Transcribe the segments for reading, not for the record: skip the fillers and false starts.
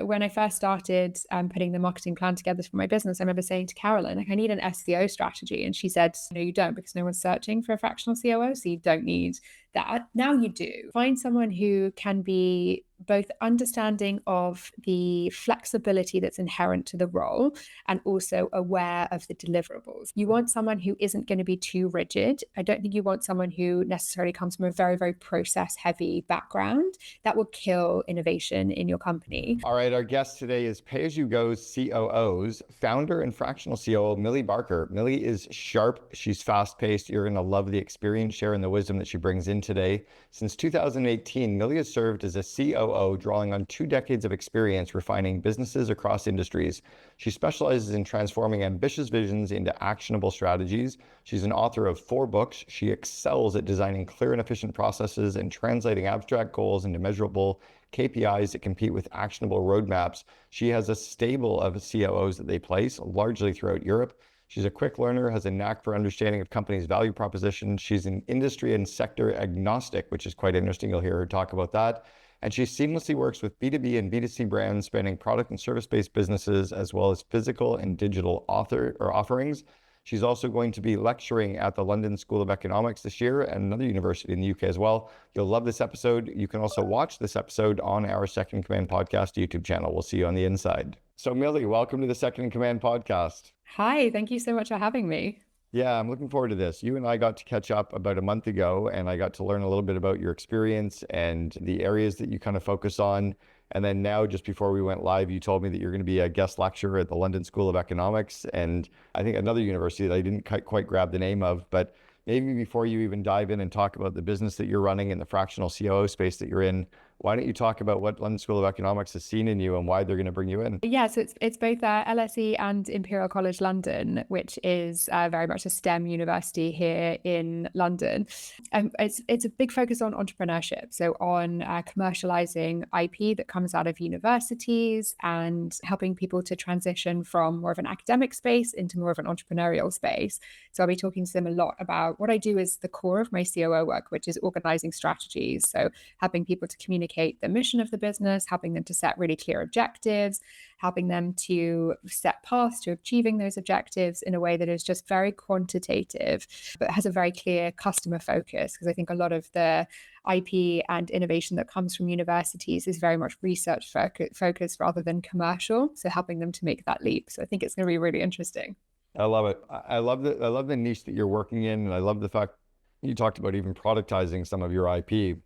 When I first started putting the marketing plan together for my business, I remember saying to Carolyn, like, I need an SEO strategy. And she said, no, you don't, because no one's searching for a fractional COO. So you don't need that. Now you do. Find someone who can be both understanding of the flexibility that's inherent to the role and also aware of the deliverables. You want someone who isn't going to be too rigid. I don't think you want someone who necessarily comes from a very, very process heavy background. That will kill innovation in your company. All right, our guest today is Pay As You Go's COOs, founder and fractional COO, Millie Barker. Millie is sharp. She's fast paced. You're going to love the experience, share, and the wisdom that she brings in today. Since 2018, Millie has served as a COO, drawing on 2 decades of experience refining businesses across industries. She specializes in transforming ambitious visions into actionable strategies. She's an author of 4 books. She excels at designing clear and efficient processes and translating abstract goals into measurable KPIs that compete with actionable roadmaps. She has a stable of COOs that they place largely throughout Europe. She's a quick learner, has a knack for understanding of companies' value proposition. She's an industry and sector agnostic, which is quite interesting. You'll hear her talk about that. And she seamlessly works with B2B and B2C brands spanning product and service-based businesses, as well as physical and digital offerings. She's also going to be lecturing at the London School of Economics this year and another university in the UK as well. You'll love this episode. You can also watch this episode on our Second in Command podcast YouTube channel. We'll see you on the inside. So Millie, welcome to the Second in Command podcast. Hi, thank you so much for having me. Yeah, I'm looking forward to this. You and I got to catch up about a month ago, and I got to learn a little bit about your experience and the areas that you kind of focus on. And then now, just before we went live, you told me that you're going to be a guest lecturer at the London School of Economics, and I think another university that I didn't quite grab the name of. But maybe before you even dive in and talk about the business that you're running in the fractional COO space that you're in, why don't you talk about what London School of Economics has seen in you and why they're going to bring you in? Yeah, so it's both LSE and Imperial College London, which is very much a STEM university here in London. It's a big focus on entrepreneurship, so on commercializing IP that comes out of universities and helping people to transition from more of an academic space into more of an entrepreneurial space. So I'll be talking to them a lot about what I do is the core of my COO work, which is organizing strategies. So helping people to communicate the mission of the business, helping them to set really clear objectives, helping them to set paths to achieving those objectives in a way that is just very quantitative, but has a very clear customer focus. Because I think a lot of the IP and innovation that comes from universities is very much research focused rather than commercial. So helping them to make that leap. So I think it's going to be really interesting. I love it. I love the niche that you're working in. And I love the fact you talked about even productizing some of your IP.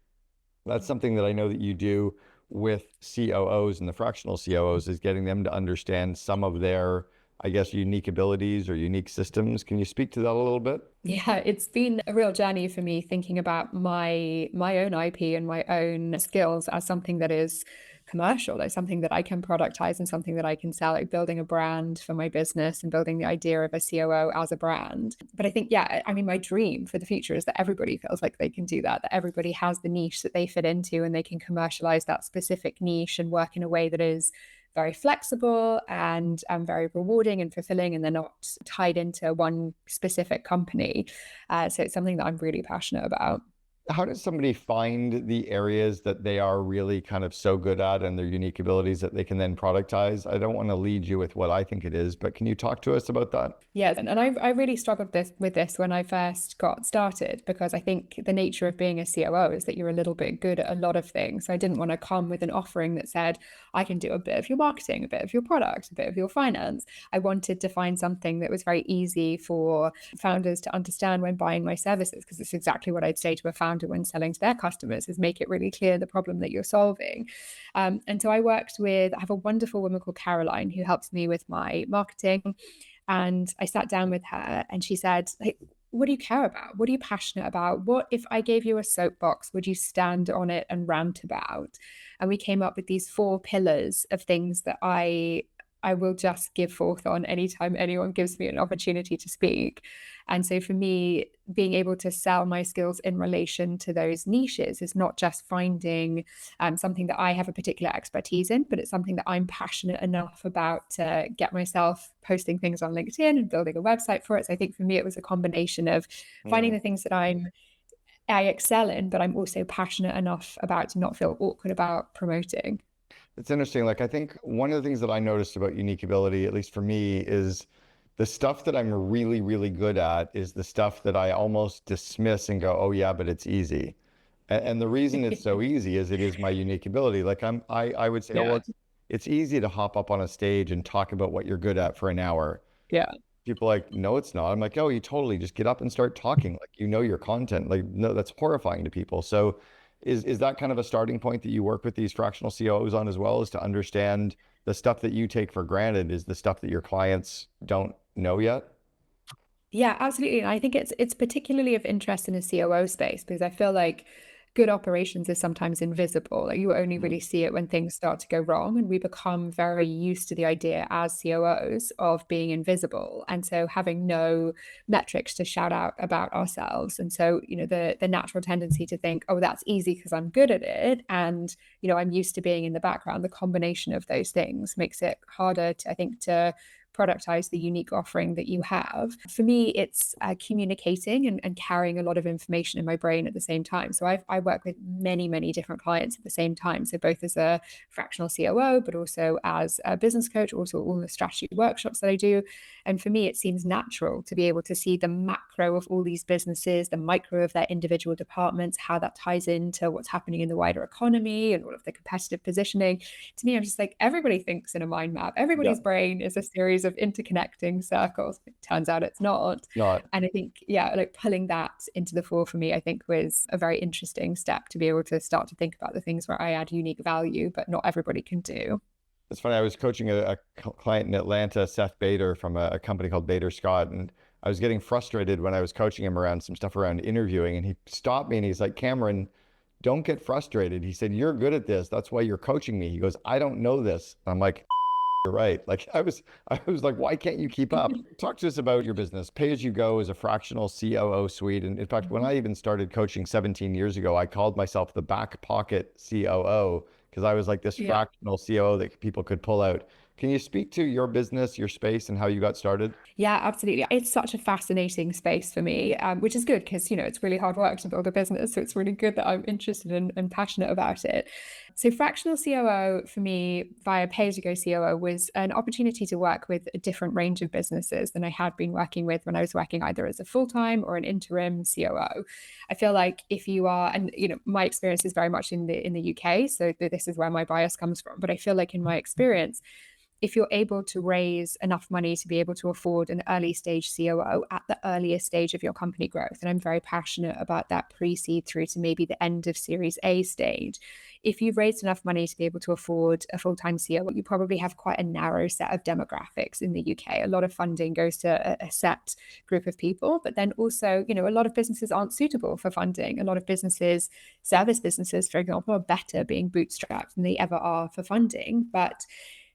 That's something that I know that you do with COOs and the fractional COOs, is getting them to understand some of their, I guess, unique abilities or unique systems. Can you speak to that a little bit? Yeah, it's been a real journey for me thinking about my own IP and my own skills as something that is commercial, like something that I can productize and something that I can sell, like building a brand for my business and building the idea of a COO as a brand. But I think, yeah, I mean, my dream for the future is that everybody feels like they can do that everybody has the niche that they fit into and they can commercialize that specific niche and work in a way that is very flexible and very rewarding and fulfilling, and they're not tied into one specific company. So it's something that I'm really passionate about. How does somebody find the areas that they are really kind of so good at and their unique abilities that they can then productize? I don't want to lead you with what I think it is, but can you talk to us about that? Yes, and I really struggled with this when I first got started, because I think the nature of being a COO is that you're a little bit good at a lot of things. So I didn't want to come with an offering that said, I can do a bit of your marketing, a bit of your product, a bit of your finance. I wanted to find something that was very easy for founders to understand when buying my services, because it's exactly what I'd say to a founder when selling to their customers, is make it really clear the problem that you're solving. And so I have a wonderful woman called Caroline who helps me with my marketing. And I sat down with her and she said, like, what do you care about? What are you passionate about? What if I gave you a soapbox, would you stand on it and rant about? And we came up with these 4 pillars of things that I will just give forth on anytime anyone gives me an opportunity to speak. And so for me, being able to sell my skills in relation to those niches is not just finding something that I have a particular expertise in, but it's something that I'm passionate enough about to get myself posting things on LinkedIn and building a website for it. So I think for me, it was a combination of finding the things that I excel in, but I'm also passionate enough about to not feel awkward about promoting. It's interesting. Like, I think one of the things that I noticed about unique ability, at least for me, is the stuff that I'm really, really good at is the stuff that I almost dismiss and go, oh yeah, but it's easy. And the reason it's so easy is it is my unique ability. Like I would say, oh, well, Yeah. it's easy to hop up on a stage and talk about what you're good at for an hour. Yeah. People are like, no, it's not. I'm like, oh, you totally just get up and start talking. Like, you know, your content. Like, no, that's horrifying to people. So is that kind of a starting point that you work with these fractional COOs on as well, is to understand the stuff that you take for granted is the stuff that your clients don't know yet? Yeah, absolutely. And I think it's particularly of interest in a COO space because I feel like good operations is sometimes invisible. Like you only Mhm. really see it when things start to go wrong. And we become very used to the idea as COOs of being invisible. And so having no metrics to shout out about ourselves. And so, the natural tendency to think, oh, that's easy because I'm good at it. And, I'm used to being in the background. The combination of those things makes it harder to, I think, to productize the unique offering that you have. For me, it's communicating and carrying a lot of information in my brain at the same time. So I work with many, many different clients at the same time. So both as a fractional COO, but also as a business coach, also all the strategy workshops that I do. And for me, it seems natural to be able to see the macro of all these businesses, the micro of their individual departments, how that ties into what's happening in the wider economy and all of the competitive positioning. To me, I'm just like, everybody thinks in a mind map. Yeah, Everybody's brain is a series of interconnecting circles. It turns out it's not. not. And I think, yeah, like pulling that into the fore for me, I think was a very interesting step to be able to start to think about the things where I add unique value, but not everybody can do. It's funny. I was coaching a client in Atlanta, Seth Bader from a company called Bader Scott, and I was getting frustrated when I was coaching him around some stuff around interviewing, and he stopped me and he's like, Cameron, don't get frustrated. He said, you're good at this. That's why you're coaching me. He goes, I don't know this. I'm like, you're right. Like I was like, why can't you keep up? Talk to us about your business. Pay as you go is a fractional COO suite. And in fact, when I even started coaching 17 years ago, I called myself the back pocket COO because I was like this Yeah. fractional COO that people could pull out. Can you speak to your business, your space, and how you got started? Yeah, absolutely. It's such a fascinating space for me, which is good because, it's really hard work to build a business. So it's really good that I'm interested and passionate about it. So fractional COO for me via Pay As You Go COO was an opportunity to work with a different range of businesses than I had been working with when I was working either as a full-time or an interim COO. I feel like if you are, and my experience is very much in the UK, so this is where my bias comes from. But I feel like in my experience, if you're able to raise enough money to be able to afford an early stage COO at the earliest stage of your company growth, and I'm very passionate about that pre-seed through to maybe the end of Series A stage. If you've raised enough money to be able to afford a full-time COO, you probably have quite a narrow set of demographics in the UK. A lot of funding goes to a set group of people, but then also, a lot of businesses aren't suitable for funding. A lot of businesses, service businesses, for example, are better being bootstrapped than they ever are for funding. But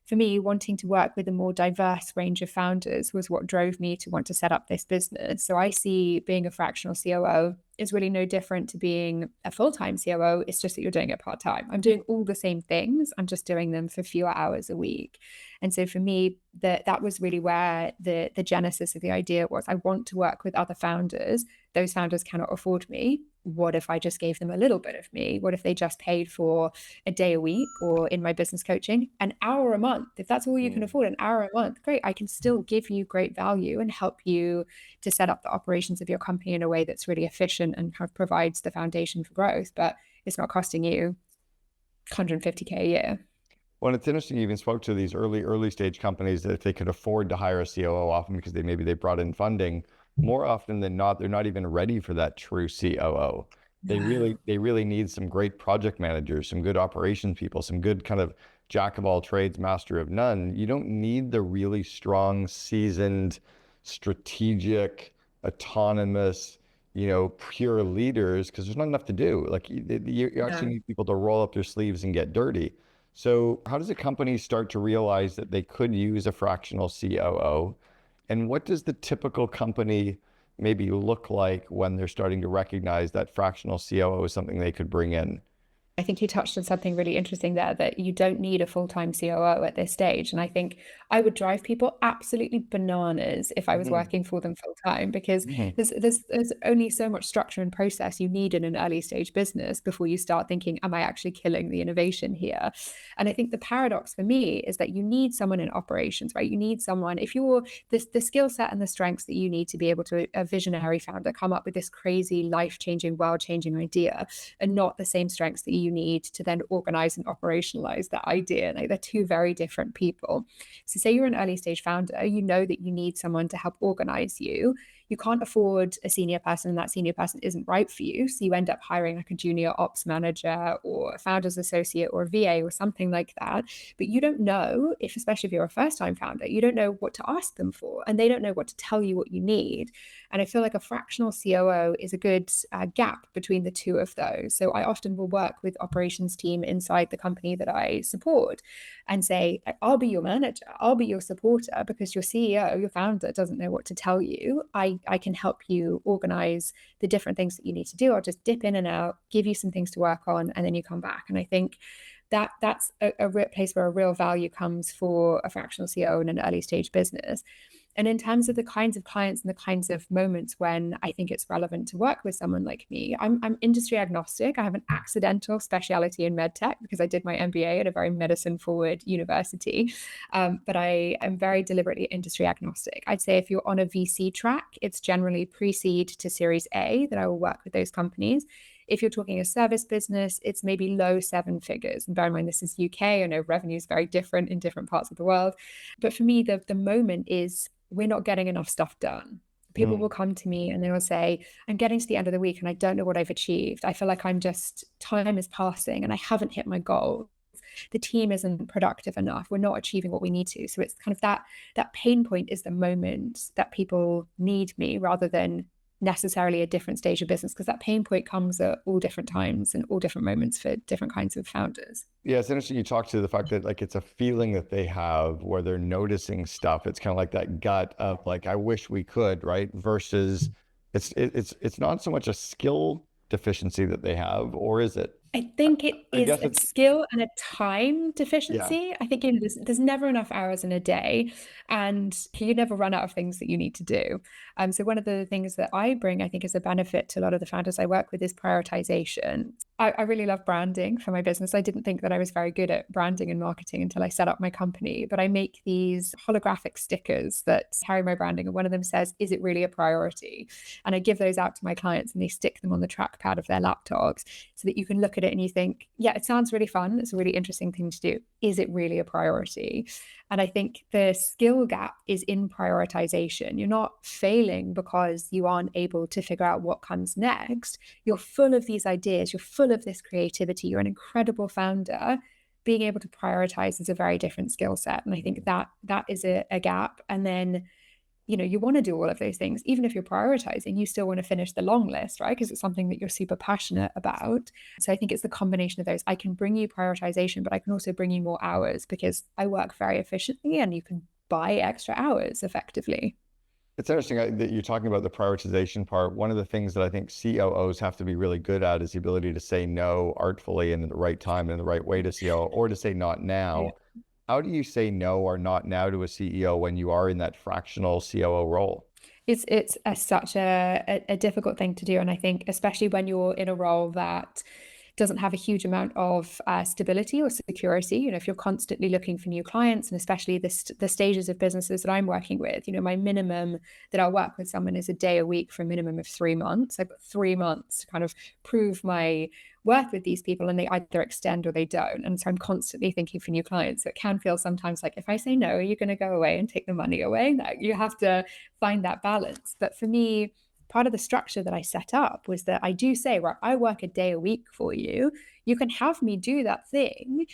for me, wanting to work with a more diverse range of founders was what drove me to want to set up this business. So I see being a fractional COO is really no different to being a full-time COO. It's just that you're doing it part-time. I'm doing all the same things. I'm just doing them for fewer hours a week. And so for me, that was really where the genesis of the idea was. I want to work with other founders. Those founders cannot afford me. What if I just gave them a little bit of me? What if they just paid for a day a week, or in my business coaching, an hour a month? If that's all you can Mm. afford, an hour a month, great. I can still give you great value and help you to set up the operations of your company in a way that's really efficient and kind of provides the foundation for growth, but it's not costing you 150K a year. Well, it's interesting you even spoke to these early stage companies that if they could afford to hire a COO often because they brought in funding, more often than not, they're not even ready for that true COO. They really need some great project managers, some good operations people, some good kind of jack of all trades, master of none. You don't need the really strong, seasoned, strategic, autonomous, pure leaders because there's not enough to do. Like you actually No. need people to roll up their sleeves and get dirty. So how does a company start to realize that they could use a fractional COO? And what does the typical company maybe look like when they're starting to recognize that fractional COO is something they could bring in? I think you touched on something really interesting there, that you don't need a full-time COO at this stage. And I think I would drive people absolutely bananas if I was Mhm. working for them full-time, because Mhm. there's only so much structure and process you need in an early stage business before you start thinking, am I actually killing the innovation here? And I think the paradox for me is that you need someone in operations, right? You need someone, if you're the skill set and the strengths that you need to be able to, a visionary founder, come up with this crazy, life-changing, world-changing idea, and not the same strengths that you need to then organize and operationalize that idea. Like, they're two very different people. So say you're an early stage founder, you know that you need someone to help organize you. You can't afford a senior person, and that senior person isn't right for you. So you end up hiring like a junior ops manager or a founder's associate or a VA or something like that. But you don't know, if especially if you're a first time founder, you don't know what to ask them for, and they don't know what to tell you what you need. And I feel like a fractional COO is a good gap between the two of those. So I often will work with operations team inside the company that I support and say, I'll be your manager, I'll be your supporter, because your CEO, your founder, doesn't know what to tell you. I can help you organize the different things that you need to do. I'll just dip in and out, give you some things to work on, and then you come back. And I think that's a place where a real value comes for a fractional CEO in an early stage business. And in terms of the kinds of clients and the kinds of moments when I think it's relevant to work with someone like me, I'm industry agnostic. I have an accidental speciality in medtech because I did my MBA at a very medicine forward university. But I am very deliberately industry agnostic. I'd say if you're on a VC track, it's generally pre-seed to Series A that I will work with those companies. If you're talking a service business, it's maybe low seven figures. And bear in mind, this is UK. I know revenue is very different in different parts of the world. But for me, the moment is we're not getting enough stuff done. People will Mhm. come to me and they will say, I'm getting to the end of the week and I don't know what I've achieved. I feel like time is passing and I haven't hit my goal. The team isn't productive enough. We're not achieving what we need to. So it's kind of that pain point is the moment that people need me, rather than necessarily a different stage of business, because that pain point comes at all different times and all different moments for different kinds of founders. Yeah, it's interesting you talk to the fact that like it's a feeling that they have where they're noticing stuff. It's kind of like that gut of like, I wish we could, right? Versus it's not so much a skill deficiency that they have, or is it? I think it I is guess a it's skill and a time yeah. deficiency. I think, there's never enough hours in a day, and you never run out of things that you need to do. So one of the things that I bring, I think, is a benefit to a lot of the founders I work with is prioritization. I really love branding for my business. I didn't think that I was very good at branding and marketing until I set up my company, but I make these holographic stickers that carry my branding, and one of them says, "Is it really a priority?" And I give those out to my clients, and they stick them on the trackpad of their laptops, so that you can look at it and you think, yeah, it sounds really fun. It's a really interesting thing to do. Is it really a priority? And I think the skill gap is in prioritization. You're not failing because you aren't able to figure out what comes next. You're full of these ideas. You're full of this creativity. You're an incredible founder. Being able to prioritize is a very different skill set. And I think that is a gap. And then, you want to do all of those things. Even if you're prioritizing, you still want to finish the long list, right? Because it's something that you're super passionate about. So I think it's the combination of those. I can bring you prioritization, but I can also bring you more hours because I work very efficiently, and you can buy extra hours effectively. It's interesting that you're talking about the prioritization part. One of the things that I think COOs have to be really good at is the ability to say no artfully and in the right time and in the right way to CEO, or to say not Yeah. now. How do you say no or not now to a CEO when you are in that fractional COO role? It's such a difficult thing to do. And I think especially when you're in a role that doesn't have a huge amount of stability or security. If you're constantly looking for new clients, and especially the stages of businesses that I'm working with, my minimum that I'll work with someone is a day a week for a minimum of 3 months. I've got 3 months to kind of prove my worth with these people, and they either extend or they don't. And so I'm constantly thinking for new clients. So it can feel sometimes like, if I say no, are you going to go away and take the money away? No, you have to find that balance. But for me, part of the structure that I set up was that I do say, right, I work a day a week for you. You can have me do that thing.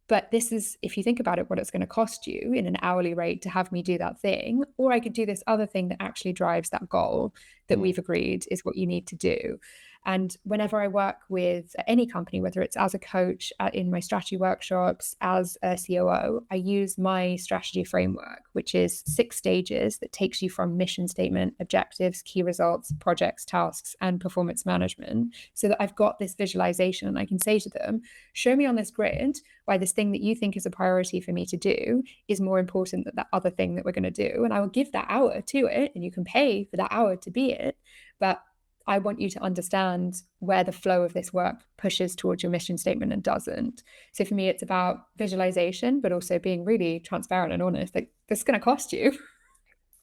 But this is, if you think about it, what it's going to cost you in an hourly rate to have me do that thing. Or I could do this other thing that actually drives that goal that Mm. we've agreed is what you need to do. And whenever I work with any company, whether it's as a coach in my strategy workshops, as a COO, I use my strategy framework, which is 6 stages that takes you from mission statement, objectives, key results, projects, tasks, and performance management, so that I've got this visualization and I can say to them, show me on this grid why this thing that you think is a priority for me to do is more important than that other thing that we're going to do. And I will give that hour to it, and you can pay for that hour to be it. But I want you to understand where the flow of this work pushes towards your mission statement and doesn't. So for me, it's about visualization, but also being really transparent and honest. Like, this is going to cost you.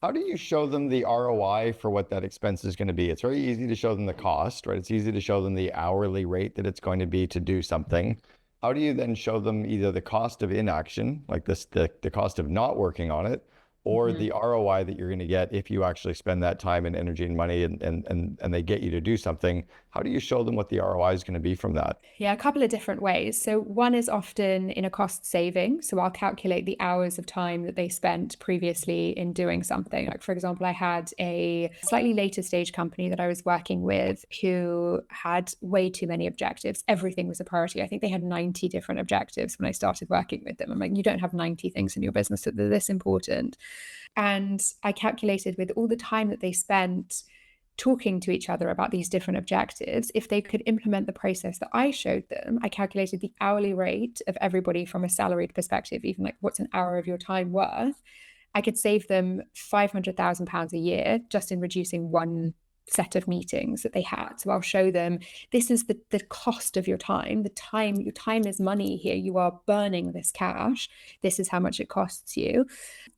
How do you show them the ROI for what that expense is going to be? It's very easy to show them the cost, right? It's easy to show them the hourly rate that it's going to be to do something. How do you then show them either the cost of inaction, like this, the cost of not working on it, or the ROI that you're going to get if you actually spend that time and energy and money and they get you to do something? How do you show them what the ROI is going to be from that? Yeah, a couple of different ways. So one is often in a cost saving. So I'll calculate the hours of time that they spent previously in doing something. Like, for example, I had a slightly later stage company that I was working with who had way too many objectives. Everything was a priority. I think they had 90 different objectives when I started working with them. I'm like, you don't have 90 things in your business that are this important. And I calculated, with all the time that they spent talking to each other about these different objectives, if they could implement the process that I showed them, I calculated the hourly rate of everybody from a salaried perspective, even like what's an hour of your time worth. I could save them £500,000 a year just in reducing one set of meetings that they had. So I'll show them, this is the cost of your time. Your time is money here. You are burning this cash. This is how much it costs you.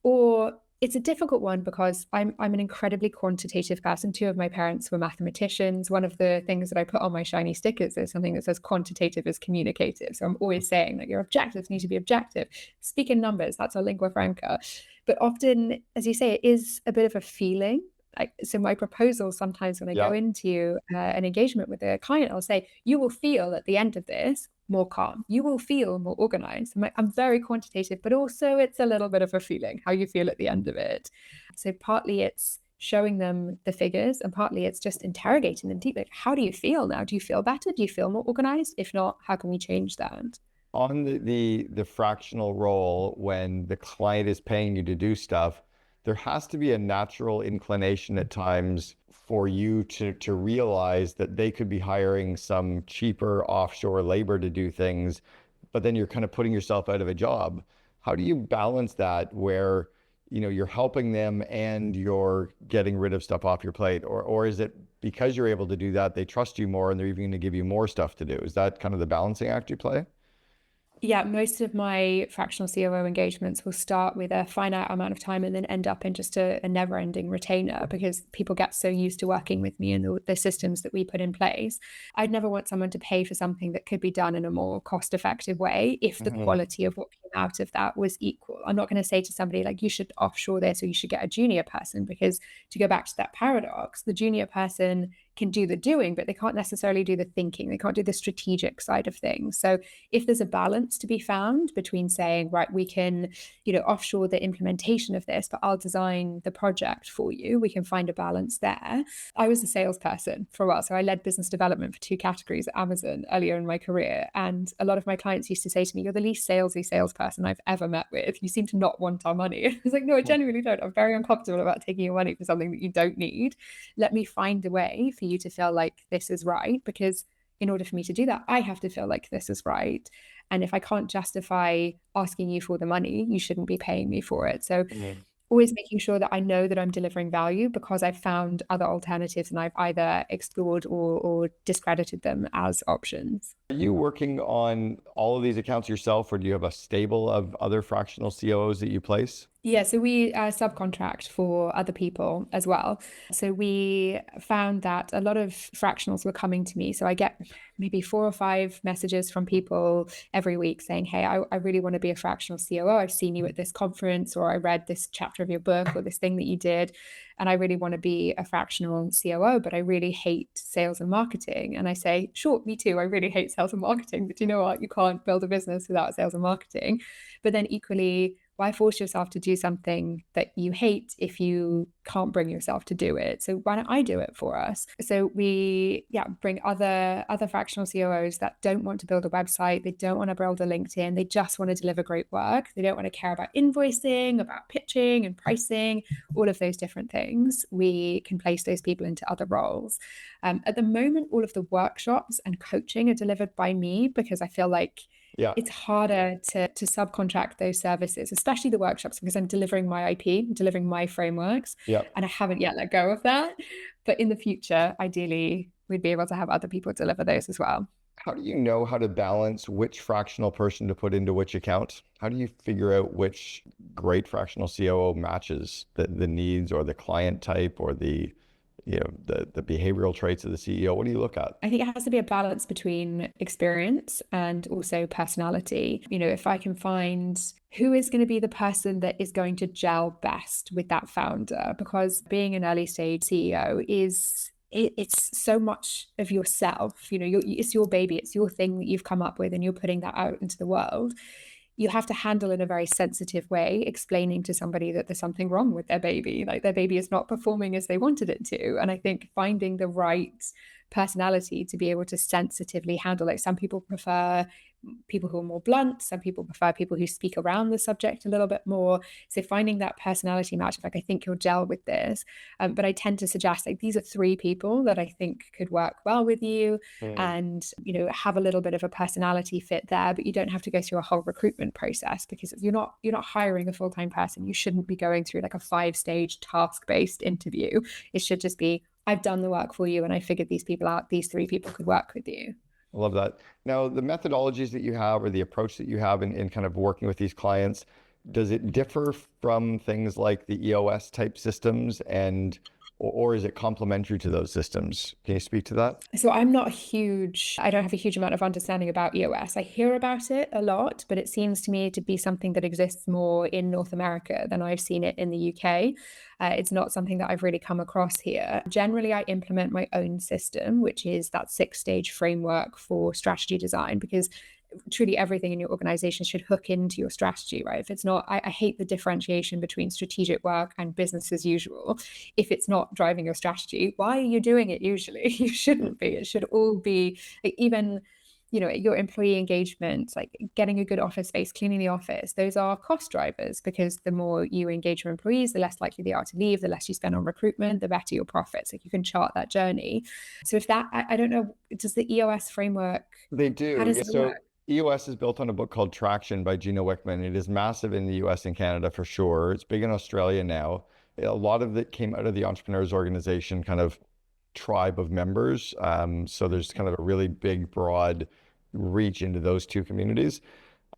Or it's a difficult one because I'm an incredibly quantitative person. Two of my parents were mathematicians. One of the things that I put on my shiny stickers is something that says quantitative is communicative. So I'm always saying that your objectives need to be objective. Speak in numbers, that's our lingua franca. But often, as you say, it is a bit of a feeling. Like, so my proposal sometimes when I go Yeah. into an engagement with a client, I'll say, you will feel at the end of this more calm. You will feel more organized. I'm very quantitative, but also it's a little bit of a feeling, how you feel at the end of it. So partly it's showing them the figures, and partly it's just interrogating them deeply. Like, how do you feel now? Do you feel better? Do you feel more organized? If not, how can we change that? On the fractional role, when the client is paying you to do stuff, there has to be a natural inclination at times for you to realize that they could be hiring some cheaper offshore labor to do things, but then you're kind of putting yourself out of a job. How do you balance that where, you're helping them and you're getting rid of stuff off your plate? Or is it because you're able to do that, they trust you more and they're even going to give you more stuff to do? Is that kind of the balancing act you play? Yeah, most of my fractional COO engagements will start with a finite amount of time and then end up in just a never-ending retainer, because people get so used to working with me and the systems that we put in place. I'd never want someone to pay for something that could be done in a more cost-effective way if the Mhm. quality of what came out of that was equal. I'm not going to say to somebody like, you should offshore this or you should get a junior person, because to go back to that paradox, the junior person can do the doing, but they can't necessarily do the thinking. They can't do the strategic side of things. So if there's a balance to be found between saying, right, we can, offshore the implementation of this, but I'll design the project for you, we can find a balance there. I was a salesperson for a while. So I led business development for 2 categories at Amazon earlier in my career. And a lot of my clients used to say to me, you're the least salesy salesperson I've ever met with. You seem to not want our money. I was like, no, I genuinely don't. I'm very uncomfortable about taking your money for something that you don't need. Let me find a way for you to feel like this is right, because in order for me to do that, I have to feel like this is right. And if I can't justify asking you for the money, you shouldn't be paying me for it. So Mhm. always making sure that I know that I'm delivering value because I've found other alternatives and I've either explored or discredited them as options. Are you working on all of these accounts yourself, or do you have a stable of other fractional COOs that you place? Yeah, so we subcontract for other people as well. So we found that a lot of fractionals were coming to me. So I get maybe 4 or 5 messages from people every week saying, hey, I really want to be a fractional COO. I've seen you at this conference, or I read this chapter of your book, or this thing that you did, and I really want to be a fractional COO, but I really hate sales and marketing. And I say, sure, me too. I really hate sales and marketing, but you know what? You can't build a business without sales and marketing. But then equally, why force yourself to do something that you hate if you can't bring yourself to do it? So why don't I do it for us? So we bring other fractional COOs that don't want to build a website, they don't want to build a LinkedIn, they just want to deliver great work. They don't want to care about invoicing, about pitching and pricing, all of those different things. We can place those people into other roles. At the moment, all of the workshops and coaching are delivered by me because I feel like Yeah. it's harder to subcontract those services, especially the workshops, because I'm delivering my IP, delivering my frameworks, Yeah. and I haven't yet let go of that. But in the future, ideally, we'd be able to have other people deliver those as well. How do you know how to balance which fractional person to put into which account? How do you figure out which great fractional COO matches the needs or the client type or the behavioral traits of the CEO? What do you look at? I think it has to be a balance between experience and also personality. If I can find who is going to be the person that is going to gel best with that founder, because being an early stage CEO it's so much of yourself. It's your baby, it's your thing that you've come up with, and you're putting that out into the world. You have to handle in a very sensitive way, explaining to somebody that there's something wrong with their baby, like their baby is not performing as they wanted it to. And I think finding the right personality to be able to sensitively handle it. Some people prefer people who are more blunt. Some people prefer people who speak around the subject a little bit more. So finding that personality match, like I think you'll gel with this. But I tend to suggest like these are 3 people that I think could work well with you, and have a little bit of a personality fit there. But you don't have to go through a whole recruitment process, because you're not hiring a full-time person. You shouldn't be going through like a 5-stage task-based interview. It should just be, I've done the work for you and I figured these people out. These 3 people could work with you. I love that. Now, the methodologies that you have or the approach that you have in kind of working with these clients, does it differ from things like the EOS type systems or is it complementary to those systems? Can you speak to that? So I don't have a huge amount of understanding about EOS. I hear about it a lot, but it seems to me to be something that exists more in North America than I've seen it in the UK. It's not something that I've really come across here. Generally, I implement my own system, which is that 6-stage framework for strategy design, because truly everything in your organization should hook into your strategy, right? If it's not, I hate the differentiation between strategic work and business as usual. If it's not driving your strategy, why are you doing it usually? You shouldn't be. It should all be like, even your employee engagement, like getting a good office space, cleaning the office, those are cost drivers, because the more you engage your employees, the less likely they are to leave, the less you spend on recruitment, the better your profits. Like you can chart that journey. So if that, I don't know, does the EOS framework, They how do. does Yeah. it So work? EOS is built on a book called Traction by Gino Wickman. It is massive in the US and Canada for sure. It's big in Australia now. A lot of it came out of the Entrepreneurs Organization kind of tribe of members. So there's kind of a really big, broad reach into those 2 communities.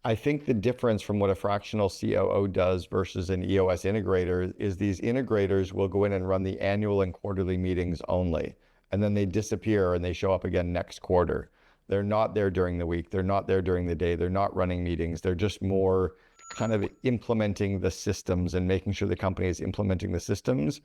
I think the difference from what a fractional COO does versus an EOS integrator is these integrators will go in and run the annual and quarterly meetings only, and then they disappear and they show up again next quarter. They're not there during the week. They're not there during the day. They're not running meetings. They're just more kind of implementing the systems and making sure the company is implementing the systems,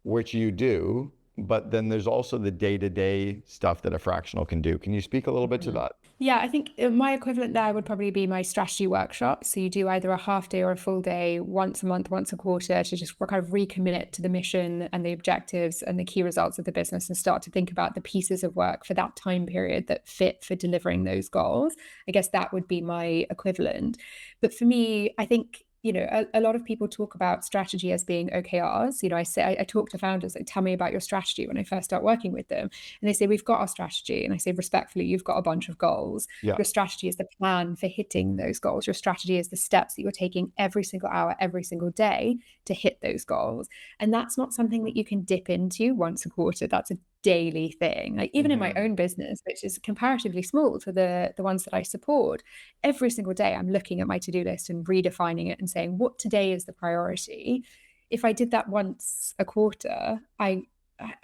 which you do. But then there's also the day-to-day stuff that a fractional can do. Can you speak a little bit to that? Yeah, I think my equivalent there would probably be my strategy workshop. So you do either a half day or a full day, once a month, once a quarter, to just kind of recommit to the mission and the objectives and the key results of the business, and start to think about the pieces of work for that time period that fit for delivering those goals. I guess that would be my equivalent. But for me, I think a lot of people talk about strategy as being OKRs. I talk to founders, like, tell me about your strategy when I first start working with them. And they say, we've got our strategy. And I say, respectfully, you've got a bunch of goals. Yeah. Your strategy is the plan for hitting those goals. Your strategy is the steps that you're taking every single hour, every single day to hit those goals. And that's not something that you can dip into once a quarter. That's a daily thing. Like even in my own business, which is comparatively small to the ones that I support, every single day I'm looking at my to-do list and redefining it and saying, what today is the priority? If I did that once a quarter, I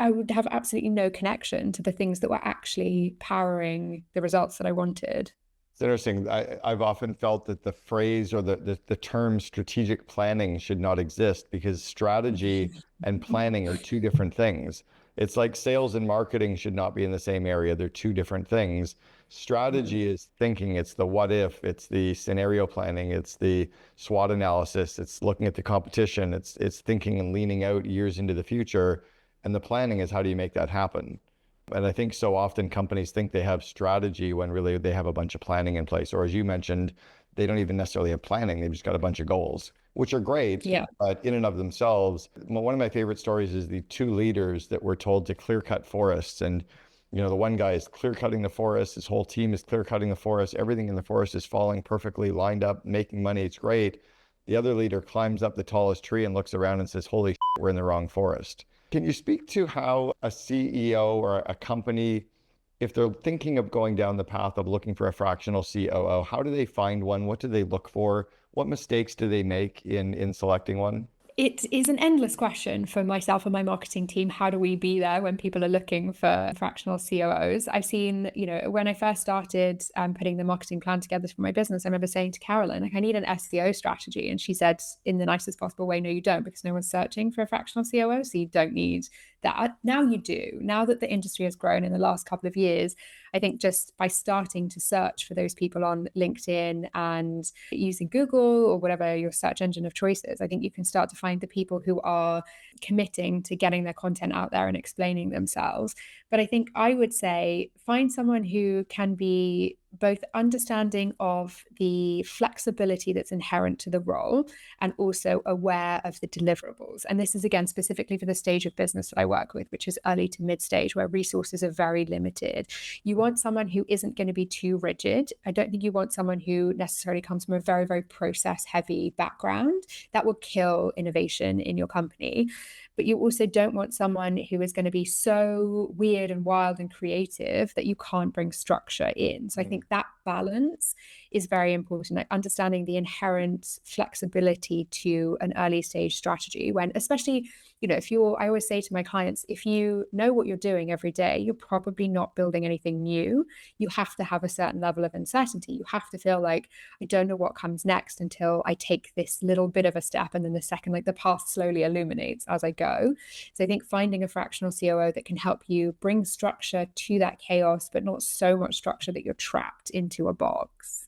would have absolutely no connection to the things that were actually powering the results that I wanted. It's interesting. I've often felt that the phrase or the term strategic planning should not exist, because strategy and planning are 2 different things. It's like sales and marketing should not be in the same area. They're 2 different things. Strategy is thinking, it's the what if, it's the scenario planning, it's the SWOT analysis, it's looking at the competition, it's thinking and leaning out years into the future. And the planning is how do you make that happen? And I think so often companies think they have strategy when really they have a bunch of planning in place. Or as you mentioned, they don't even necessarily have planning. They've just got a bunch of goals, which are great, Yeah. but in and of themselves, one of my favorite stories is the two leaders that were told to clear cut forests. And, the one guy is clear cutting the forest. His whole team is clear cutting the forest. Everything in the forest is falling perfectly lined up, making money. It's great. The other leader climbs up the tallest tree and looks around and says, holy shit, we're in the wrong forest. Can you speak to how a CEO or a company, if they're thinking of going down the path of looking for a fractional COO, how do they find one? What do they look for? What mistakes do they make in selecting one? It is an endless question for myself and my marketing team. How do we be there when people are looking for fractional COOs? I've seen, when I first started putting the marketing plan together for my business, I remember saying to Carolyn, like, I need an SEO strategy. And she said, in the nicest possible way, no, you don't, because no one's searching for a fractional COO. So you don't need that. Now you do. Now that the industry has grown in the last couple of years, I think just by starting to search for those people on LinkedIn and using Google or whatever your search engine of choice is, I think you can start to find the people who are committing to getting their content out there and explaining themselves. But I think I would say find someone who can be both understanding of the flexibility that's inherent to the role and also aware of the deliverables. And this is, again, specifically for the stage of business that I work with, which is early to mid stage, where resources are very limited. You want someone who isn't going to be too rigid. I don't think you want someone who necessarily comes from a very, very process heavy background. That will kill innovation in your company. But you also don't want someone who is going to be so weird and wild and creative that you can't bring structure in. So I think that balance is very important, like understanding the inherent flexibility to an early stage strategy when, especially, I always say to my clients, if you know what you're doing every day, you're probably not building anything new. You have to have a certain level of uncertainty. You have to feel like, I don't know what comes next until I take this little bit of a step. And then the second, like the path slowly illuminates as I go. So I think finding a fractional COO that can help you bring structure to that chaos, but not so much structure that you're trapped into a box.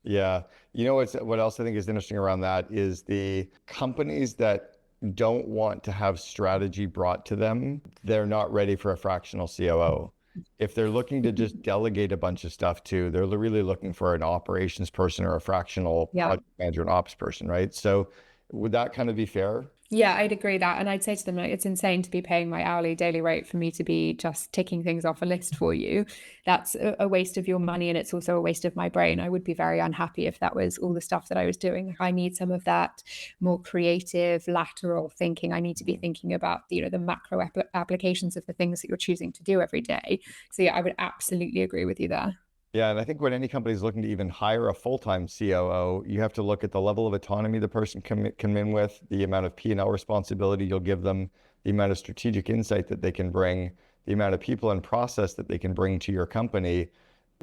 Yeah. What else I think is interesting around that is the companies that don't want to have strategy brought to them, they're not ready for a fractional COO. If they're looking to just delegate a bunch of stuff to, they're really looking for an operations person or a fractional project manager and ops person, right? So would that kind of be fair? Yeah, I'd agree that. And I'd say to them, like, it's insane to be paying my hourly daily rate for me to be just ticking things off a list for you. That's a waste of your money. And it's also a waste of my brain. I would be very unhappy if that was all the stuff that I was doing. I need some of that more creative, lateral thinking. I need to be thinking about, the macro applications of the things that you're choosing to do every day. So yeah, I would absolutely agree with you there. Yeah, and I think when any company is looking to even hire a full-time COO, you have to look at the level of autonomy the person can come in with, the amount of P&L responsibility you'll give them, the amount of strategic insight that they can bring, the amount of people and process that they can bring to your company,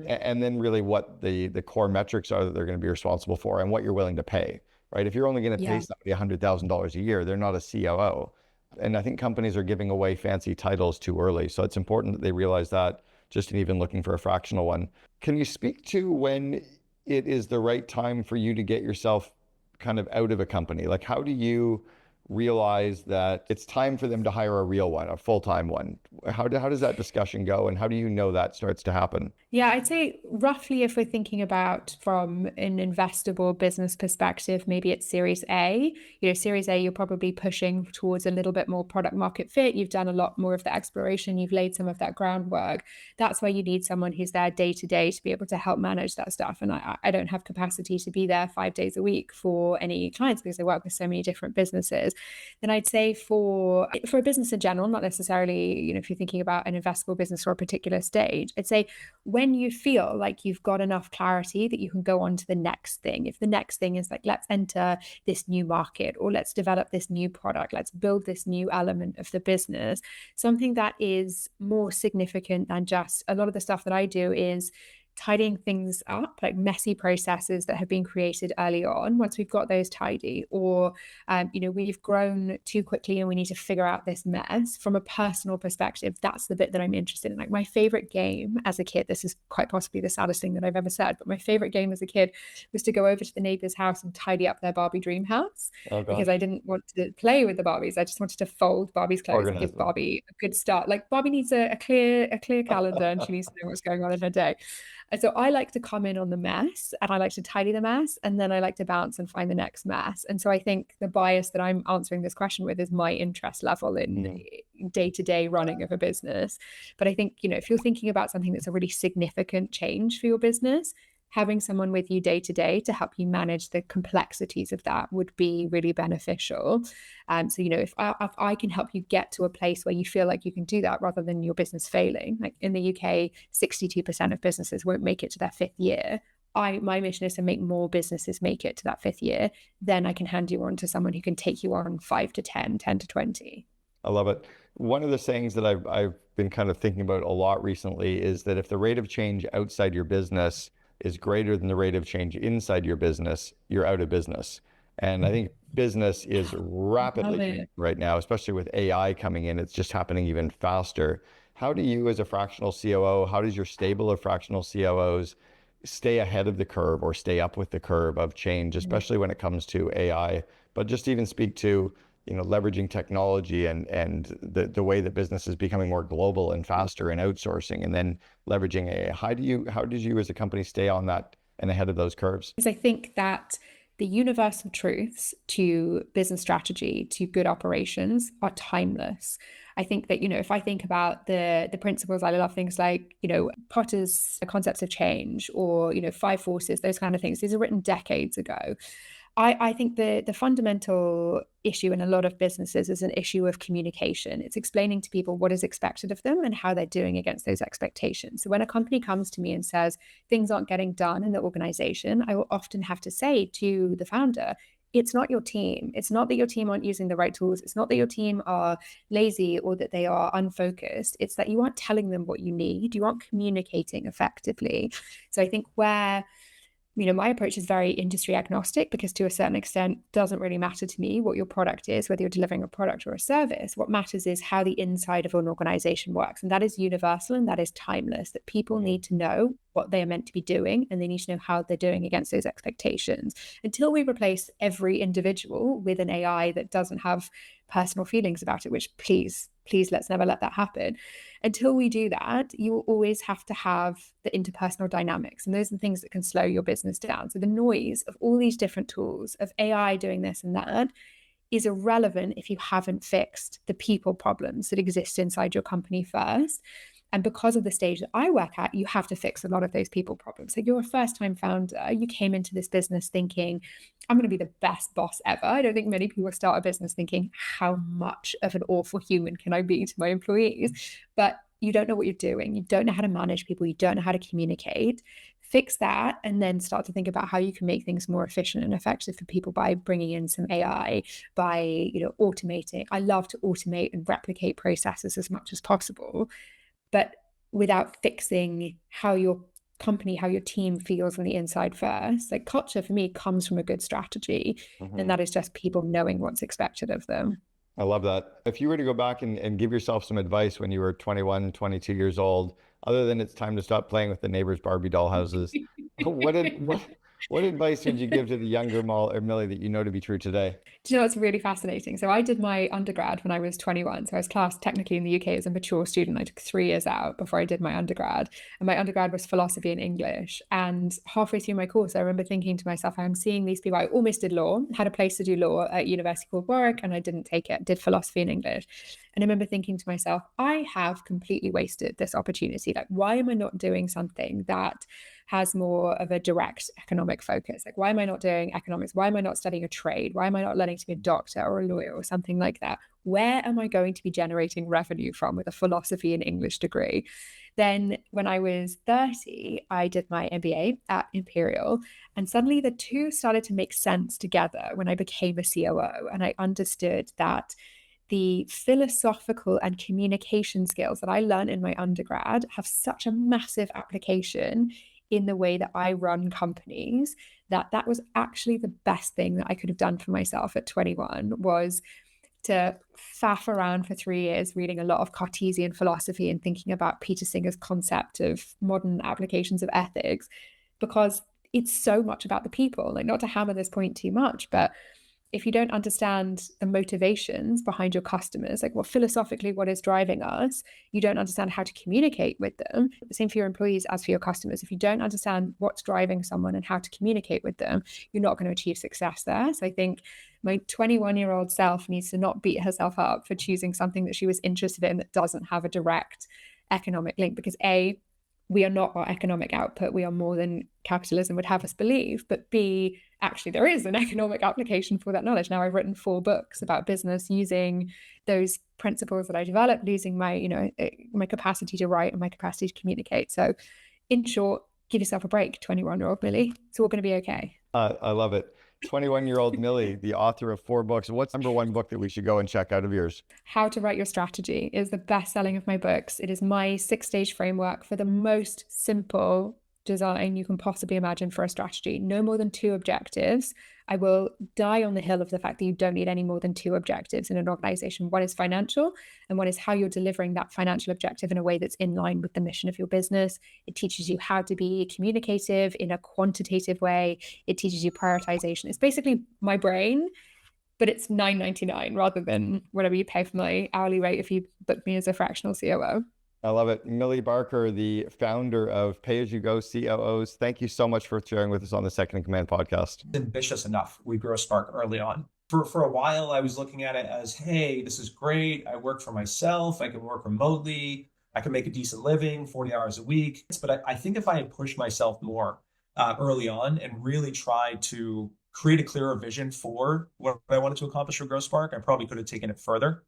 and then really what the core metrics are that they're going to be responsible for and what you're willing to pay, right? If you're only going to pay somebody $100,000 a year, they're not a COO. And I think companies are giving away fancy titles too early. So it's important that they realize that just in even looking for a fractional one. Can you speak to when it is the right time for you to get yourself kind of out of a company? Like, how do you realize that it's time for them to hire a real one, a full-time one? How does that discussion go, and how do you know that starts to happen? Yeah, I'd say roughly, if we're thinking about from an investable business perspective, maybe it's Series A. Series A, you're probably pushing towards a little bit more product market fit. You've done a lot more of the exploration. You've laid some of that groundwork. That's where you need someone who's there day to day to be able to help manage that stuff. And I don't have capacity to be there 5 days a week for any clients because I work with so many different businesses. Then I'd say for a business in general, not necessarily, if you're thinking about an investable business or a particular stage, I'd say when you feel like you've got enough clarity that you can go on to the next thing. If the next thing is like, let's enter this new market, or let's develop this new product, let's build this new element of the business, something that is more significant than just, a lot of the stuff that I do is tidying things up, like messy processes that have been created early on, once we've got those tidy, or we've grown too quickly and we need to figure out this mess from a personal perspective, that's the bit that I'm interested in. Like my favorite game as a kid, this is quite possibly the saddest thing that I've ever said, but my favorite game as a kid was to go over to the neighbor's house and tidy up their Barbie dream house, Oh because gosh, I didn't want to play with the Barbies. I just wanted to fold Barbie's clothes and give organism. Barbie a good start. Like Barbie needs a clear calendar, and she needs to know what's going on in her day. And so I like to come in on the mess and I like to tidy the mess, and then I like to bounce and find the next mess. And so I think the bias that I'm answering this question with is my interest level in Mm. day-to-day running of a business. But I think, if you're thinking about something that's a really significant change for your business, having someone with you day to day to help you manage the complexities of that would be really beneficial. So, if I can help you get to a place where you feel like you can do that rather than your business failing, like in the UK, 62% of businesses won't make it to their fifth year. My mission is to make more businesses make it to that fifth year. Then I can hand you on to someone who can take you on 5 to 10, 10 to 20. I love it. One of the sayings that I've been kind of thinking about a lot recently is that if the rate of change outside your business is greater than the rate of change inside your business, you're out of business. And I think business is Love rapidly changing it. right now, especially with AI coming in. It's just happening even faster. How do you, as a fractional COO, how does your stable of fractional COOs stay ahead of the curve or stay up with the curve of change, especially when it comes to AI? But just even speak to leveraging technology and the way that business is becoming more global and faster and outsourcing and then leveraging AI. How did you as a company stay on that and ahead of those curves? Because I think that the universal truths to business strategy, to good operations, are timeless. I think that, if I think about the principles, I love things like, Potter's concepts of change, or, five forces, those kind of things. These are written decades ago. I think the fundamental issue in a lot of businesses is an issue of communication. It's explaining to people what is expected of them and how they're doing against those expectations. So when a company comes to me and says things aren't getting done in the organization, I will often have to say to the founder, it's not your team. It's not that your team aren't using the right tools. It's not that your team are lazy or that they are unfocused. It's that you aren't telling them what you need. You aren't communicating effectively. So I think where my approach is very industry agnostic, because to a certain extent, it doesn't really matter to me what your product is, whether you're delivering a product or a service. What matters is how the inside of an organization works. And that is universal and that is timeless, that people need to know what they are meant to be doing and they need to know how they're doing against those expectations. Until we replace every individual with an AI that doesn't have personal feelings about it, which please, let's never let that happen. Until we do that, you will always have to have the interpersonal dynamics. And those are the things that can slow your business down. So the noise of all these different tools, of AI doing this and that, is irrelevant if you haven't fixed the people problems that exist inside your company first. And because of the stage that I work at, you have to fix a lot of those people problems. So you're a first-time founder. You came into this business thinking, I'm going to be the best boss ever. I don't think many people start a business thinking, how much of an awful human can I be to my employees? But you don't know what you're doing. You don't know how to manage people. You don't know how to communicate. Fix that and then start to think about how you can make things more efficient and effective for people by bringing in some AI, by automating. I love to automate and replicate processes as much as possible, but without fixing how your company, how your team feels on the inside first. Like culture for me comes from a good strategy, and that is just people knowing what's expected of them. I love that. If you were to go back and give yourself some advice when you were 21, 22 years old, other than it's time to stop playing with the neighbors' Barbie doll houses, what advice would you give to the younger Millie that you know to be true today? Do you know what's really fascinating? So I did my undergrad when I was 21. So I was classed technically in the UK as a mature student. I took 3 years out before I did my undergrad. And my undergrad was philosophy and English. And halfway through my course, I remember thinking to myself, I'm seeing these people. I almost did law, had a place to do law at university called Warwick, and I didn't take it. Did philosophy and English. And I remember thinking to myself, I have completely wasted this opportunity. Like, why am I not doing something that has more of a direct economic focus? Like, why am I not doing economics? Why am I not studying a trade? Why am I not learning to be a doctor or a lawyer or something like that? Where am I going to be generating revenue from with a philosophy and English degree? Then when I was 30, I did my MBA at Imperial, and suddenly the two started to make sense together when I became a COO. And I understood that the philosophical and communication skills that I learned in my undergrad have such a massive application in the way that I run companies, that was actually the best thing that I could have done for myself at 21, was to faff around for 3 years reading a lot of Cartesian philosophy and thinking about Peter Singer's concept of modern applications of ethics, because it's so much about the people. Like, not to hammer this point too much, but if you don't understand the motivations behind your customers, like philosophically what is driving us, you don't understand how to communicate with them. The same for your employees as for your customers. If you don't understand what's driving someone and how to communicate with them, you're not going to achieve success there. So I think my 21-year-old self needs to not beat herself up for choosing something that she was interested in that doesn't have a direct economic link, because A, we are not our economic output. We are more than capitalism would have us believe. But B, actually, there is an economic application for that knowledge. Now, I've written 4 books about business using those principles that I developed, using my, my capacity to write and my capacity to communicate. So in short, give yourself a break, 21-year-old Millie. It's all going to be okay. I love it. 21-year-old Millie, the author of 4 books. What's number 1 book that we should go and check out of yours? How to Write Your Strategy is the best selling of my books. It is my 6-stage framework for the most simple design you can possibly imagine for a strategy. No more than 2 objectives. I will die on the hill of the fact that you don't need any more than 2 objectives in an organization. One is financial, and one is how you're delivering that financial objective in a way that's in line with the mission of your business. It teaches you how to be communicative in a quantitative way. It teaches you prioritization. It's basically my brain, but it's $9.99 rather than whatever you pay for my hourly rate if you book me as a fractional COO. I love it. Millie Barker, the founder of Pay As You Go COOs. Thank you so much for sharing with us on the Second in Command podcast. Ambitious enough. We grew a Spark early on. For a while, I was looking at it as, hey, this is great. I work for myself. I can work remotely. I can make a decent living, 40 hours a week. But I think if I had pushed myself more early on and really tried to create a clearer vision for what I wanted to accomplish with Grow Spark, I probably could have taken it further.